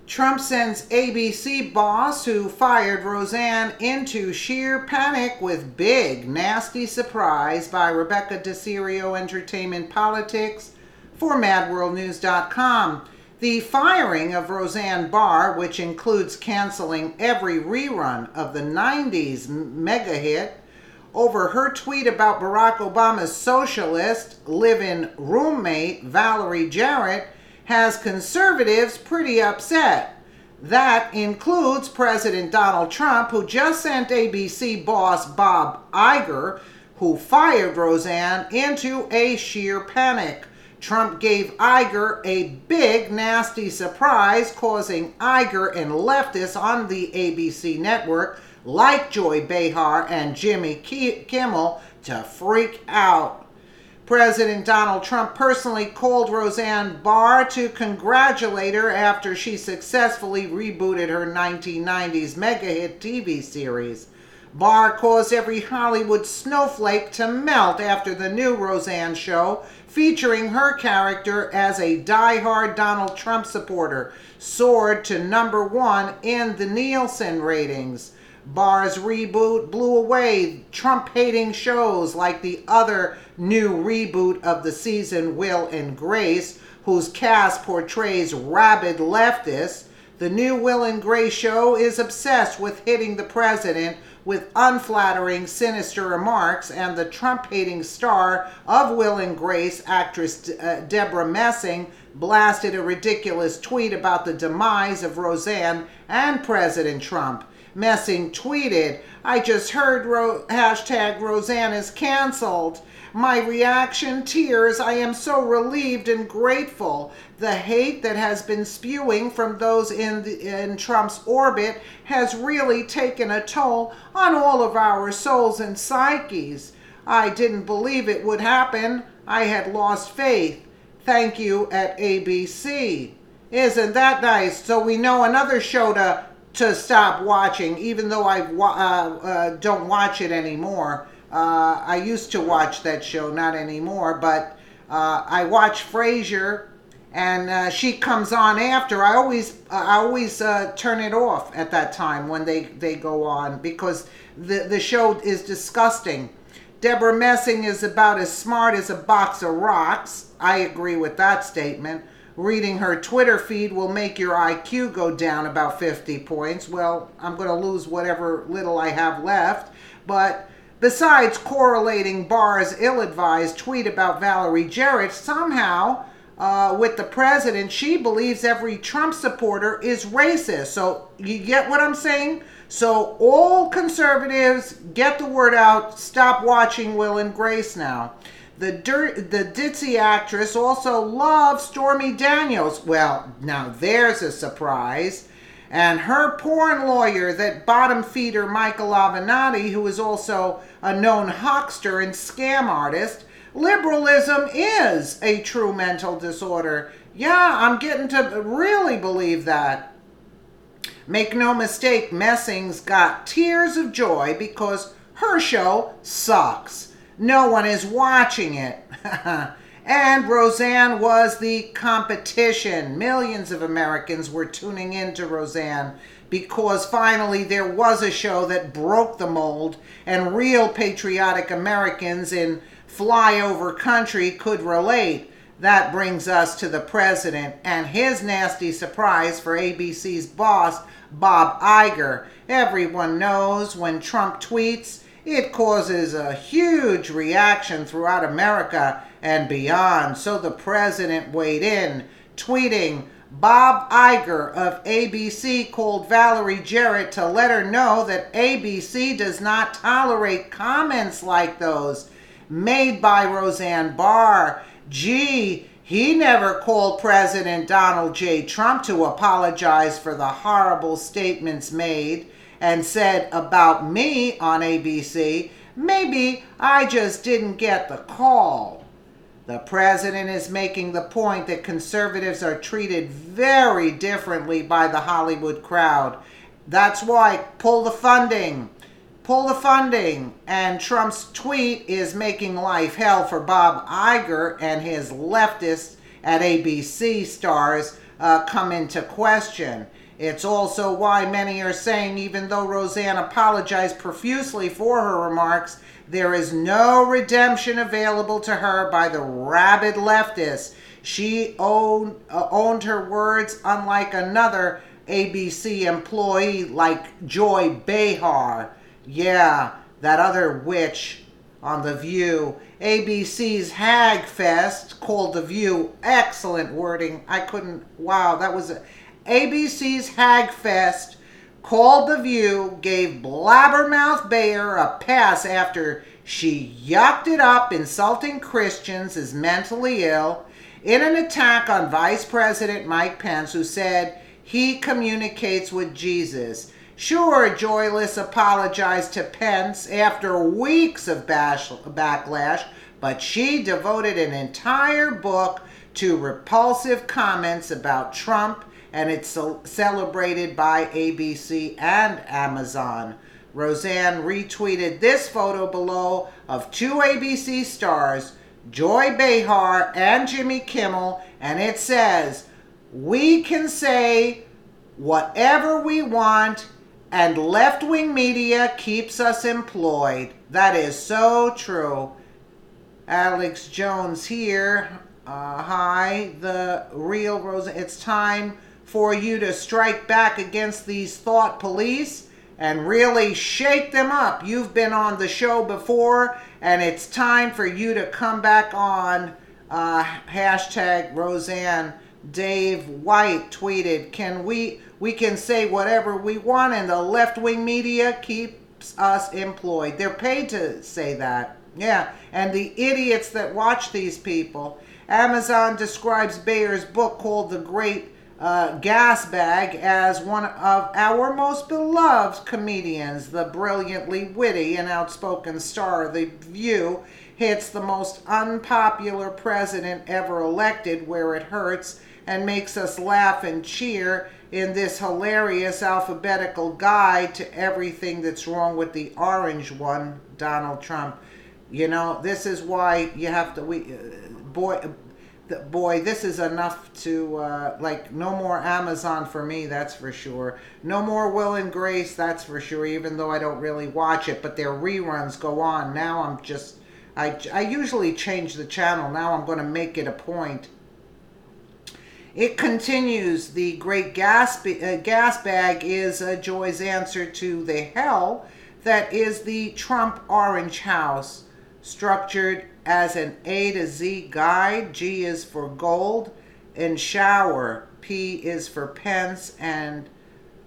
Trump sends ABC boss who fired Roseanne into sheer panic with big, nasty surprise by Rebecca DeCirio, Entertainment Politics for MadWorldNews.com. The firing of Roseanne Barr, which includes canceling every rerun of the 90s mega hit, over her tweet about Barack Obama's socialist live-in roommate, Valerie Jarrett, has conservatives pretty upset. That includes President Donald Trump, who just sent ABC boss Bob Iger, who fired Roseanne, into a sheer panic. Trump gave Iger a big, nasty surprise, causing Iger and leftists on the ABC network, like Joy Behar and Jimmy Kimmel, to freak out. President Donald Trump personally called Roseanne Barr to congratulate her after she successfully rebooted her 1990s mega-hit TV series. Barr caused every Hollywood snowflake to melt after the new Roseanne show, featuring her character as a die-hard Donald Trump supporter, soared to #1 in the Nielsen ratings. Barr's reboot blew away Trump-hating shows like the other new reboot of the season, Will and Grace, whose cast portrays rabid leftists. The new Will and Grace show is obsessed with hitting the president with unflattering, sinister remarks, and the Trump-hating star of Will and Grace, actress Deborah Messing, blasted a ridiculous tweet about the demise of Roseanne and President Trump. Messing tweeted, "I just heard hashtag Roseanne is canceled. My reaction, tears. I am so relieved and grateful. The hate that has been spewing from those in Trump's orbit has really taken a toll on all of our souls and psyches. I didn't believe it would happen. I had lost faith. Thank you at ABC." Isn't that nice? So we know another show to stop watching, even though I don't watch it anymore. I used to watch that show, not anymore, but I watch Frasier, and she comes on after. I always turn it off at that time when they go on, because the show is disgusting. Deborah Messing is about as smart as a box of rocks. I agree with that statement. Reading her Twitter feed will make your IQ go down about 50 points. Well, I'm going to lose whatever little I have left. But besides correlating Barr's ill-advised tweet about Valerie Jarrett, somehow, with the president, she believes every Trump supporter is racist. So you get what I'm saying? So all conservatives, get the word out. Stop watching Will and Grace now. The ditzy actress also loves Stormy Daniels. Well, now there's a surprise. And her porn lawyer, that bottom feeder Michael Avenatti, who is also a known huckster and scam artist, liberalism is a true mental disorder. Yeah, I'm getting to really believe that. Make no mistake, Messing's got tears of joy because her show sucks. No one is watching it. And Roseanne was the competition. Millions of Americans were tuning in to Roseanne because finally there was a show that broke the mold and real patriotic Americans in flyover country could relate. That brings us to the president and his nasty surprise for ABC's boss, Bob Iger. Everyone knows when Trump tweets, it causes a huge reaction throughout America and beyond. So the president weighed in, tweeting, Bob Iger of ABC called Valerie Jarrett to let her know that ABC does not tolerate comments like those made by Roseanne Barr. Gee, he never called President Donald J. Trump to apologize for the horrible statements made and said about me on ABC. Maybe I just didn't get the call. The president is making the point that conservatives are treated very differently by the Hollywood crowd. That's why pull the funding. Pull the funding. And Trump's tweet is making life hell for Bob Iger and his leftists at ABC stars come into question. It's also why many are saying even though Roseanne apologized profusely for her remarks, there is no redemption available to her by the rabid leftists. She owned her words, unlike another ABC employee like Joy Behar. Yeah, that other witch on The View. ABC's Hag Fest called The View. Excellent wording. Wow, that was ABC's Hag Fest called The View, gave Blabbermouth Bayer a pass after she yucked it up, insulting Christians as mentally ill, in an attack on Vice President Mike Pence, who said he communicates with Jesus. Sure, Joyless apologized to Pence after weeks of backlash, but she devoted an entire book to repulsive comments about Trump, and it's celebrated by ABC and Amazon. Roseanne retweeted this photo below of two ABC stars, Joy Behar and Jimmy Kimmel, and it says, "We can say whatever we want, and left-wing media keeps us employed." That is so true. Alex Jones here. Hi, the real Roseanne. It's time for you to strike back against these thought police and really shake them up. You've been on the show before, and it's time for you to come back on. Hashtag Roseanne. Dave White tweeted, we can say whatever we want, and the left-wing media keeps us employed. They're paid to say that. Yeah, and the idiots that watch these people. Amazon describes Bayer's book called The Great Gas Bag as one of our most beloved comedians. The brilliantly witty and outspoken star of The View hits the most unpopular president ever elected where it hurts and makes us laugh and cheer in this hilarious alphabetical guide to everything that's wrong with the orange one, Donald Trump. You know, this is why you have to, boy, this is enough to, no more Amazon for me, that's for sure. No more Will and Grace, that's for sure, even though I don't really watch it, but their reruns go on. Now I'm just, I usually change the channel. Now I'm going to make it a point. It continues, the Great Gas Bag is Joy's answer to the hell that is the Trump Orange House, structured as an A to Z guide. G is for gold and shower. P is for Pence, and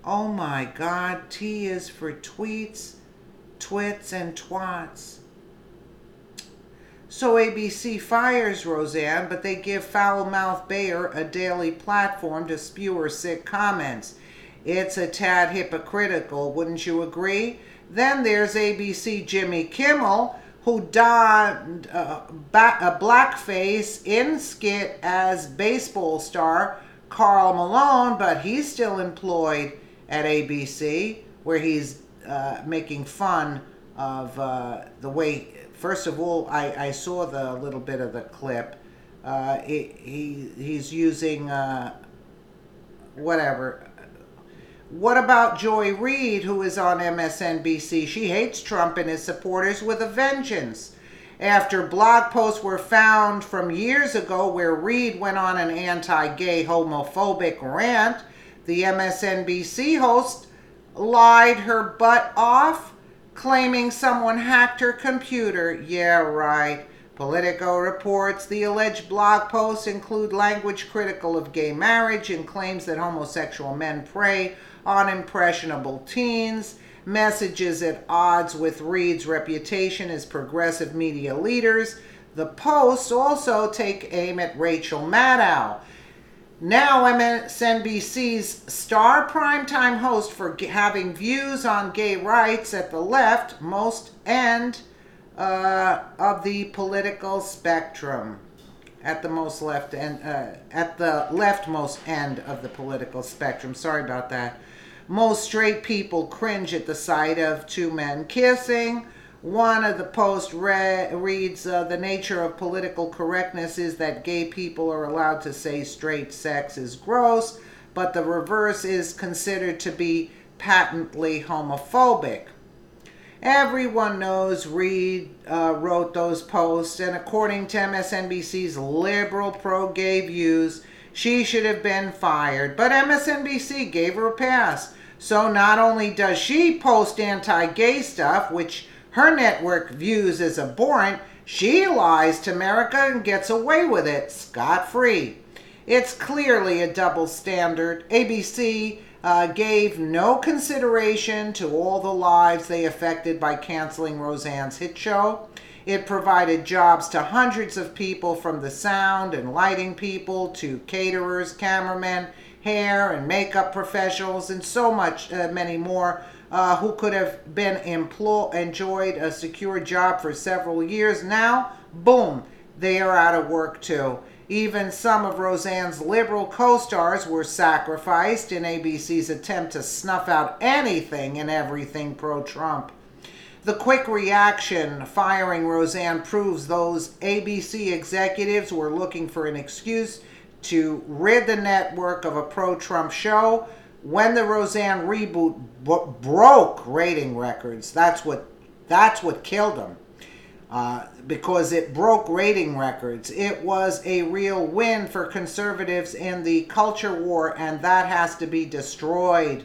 oh my God, T is for tweets, twits, and twats. So ABC fires Roseanne, but they give foul-mouthed Bayer a daily platform to spew her sick comments. It's a tad hypocritical, wouldn't you agree? Then there's ABC Jimmy Kimmel, who donned a blackface in skit as baseball star Karl Malone, but he's still employed at ABC, where he's making fun of the way. First of all, I saw the little bit of the clip. He's using whatever. What about Joy Reid, who is on MSNBC? She hates Trump and his supporters with a vengeance. After blog posts were found from years ago where Reid went on an anti-gay homophobic rant, the MSNBC host lied her butt off, claiming someone hacked her computer. Yeah, right. Politico reports the alleged blog posts include language critical of gay marriage and claims that homosexual men prey on impressionable teens, messages at odds with Reid's reputation as progressive media leaders. The posts also take aim at Rachel Maddow, now MSNBC's star primetime host, for having views on gay rights at the leftmost end of the political spectrum. At the leftmost end of the political spectrum. Sorry about that. Most straight people cringe at the sight of two men kissing, One of the posts reads, the nature of political correctness is that gay people are allowed to say straight sex is gross, but the reverse is considered to be patently homophobic. Everyone knows Reed wrote those posts, and according to MSNBC's liberal pro-gay views, she should have been fired. But MSNBC gave her a pass. So not only does she post anti-gay stuff, which her network views as abhorrent, she lies to America and gets away with it scot-free. It's clearly a double standard. ABC gave no consideration to all the lives they affected by canceling Roseanne's hit show. It provided jobs to hundreds of people, from the sound and lighting people to caterers, cameramen, hair and makeup professionals, and so much many more who could have been enjoyed a secure job for several years. Now, boom, they are out of work too. Even some of Roseanne's liberal co-stars were sacrificed in ABC's attempt to snuff out anything and everything pro-Trump. The quick reaction firing Roseanne proves those ABC executives were looking for an excuse to rid the network of a pro-Trump show. When the Roseanne reboot broke rating records, that's what killed them. Because it broke rating records. It was a real win for conservatives in the culture war, and that has to be destroyed.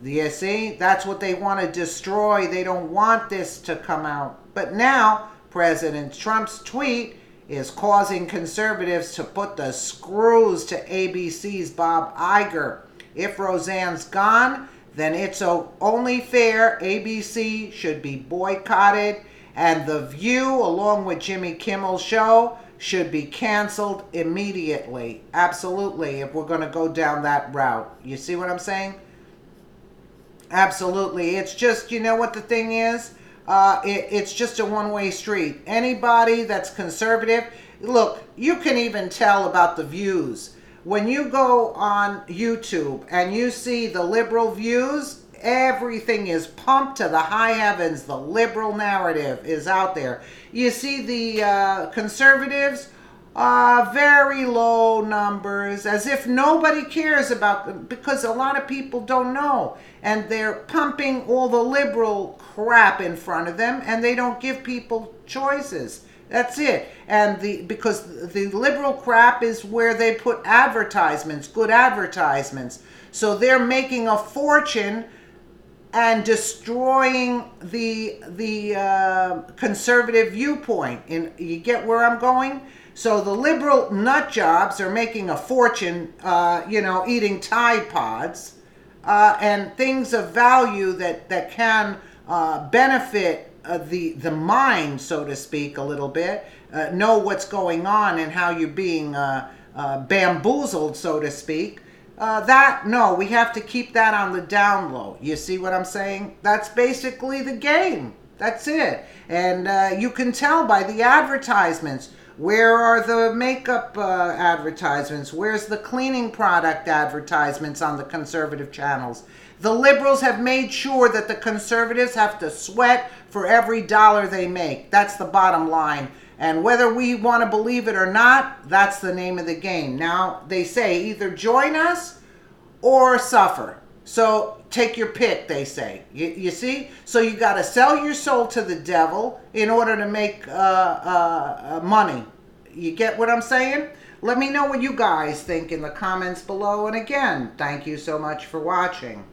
You see? That's what they want to destroy. They don't want this to come out. But now, President Trump's tweet is causing conservatives to put the screws to ABC's Bob Iger. If Roseanne's gone, then it's only fair ABC should be boycotted, and The View, along with Jimmy Kimmel's show, should be canceled immediately. Absolutely, if we're going to go down that route. You see what I'm saying? Absolutely. It's just, you know what the thing is? It's just a one-way street. Anybody that's conservative, look, you can even tell about the views. When you go on YouTube and you see the liberal views, everything is pumped to the high heavens. The liberal narrative is out there. You see the conservatives, very low numbers, as if nobody cares about them, because a lot of people don't know. And they're pumping all the liberal crap in front of them, and they don't give people choices. That's it. And because the liberal crap is where they put advertisements, good advertisements. So they're making a fortune and destroying the conservative viewpoint. And you get where I'm going? So the liberal nut jobs are making a fortune, eating Tide Pods and things of value that can benefit the mind, so to speak, a little bit, know what's going on and how you're being bamboozled, so to speak. No, we have to keep that on the down low. You see what I'm saying? That's basically the game. That's it. And you can tell by the advertisements. Where are the makeup advertisements? Where's the cleaning product advertisements on the conservative channels? The liberals have made sure that the conservatives have to sweat for every dollar they make. That's the bottom line. And whether we want to believe it or not, that's the name of the game. Now, they say either join us or suffer. So take your pick, they say. You see? So you got to sell your soul to the devil in order to make money. You get what I'm saying? Let me know what you guys think in the comments below. And again, thank you so much for watching.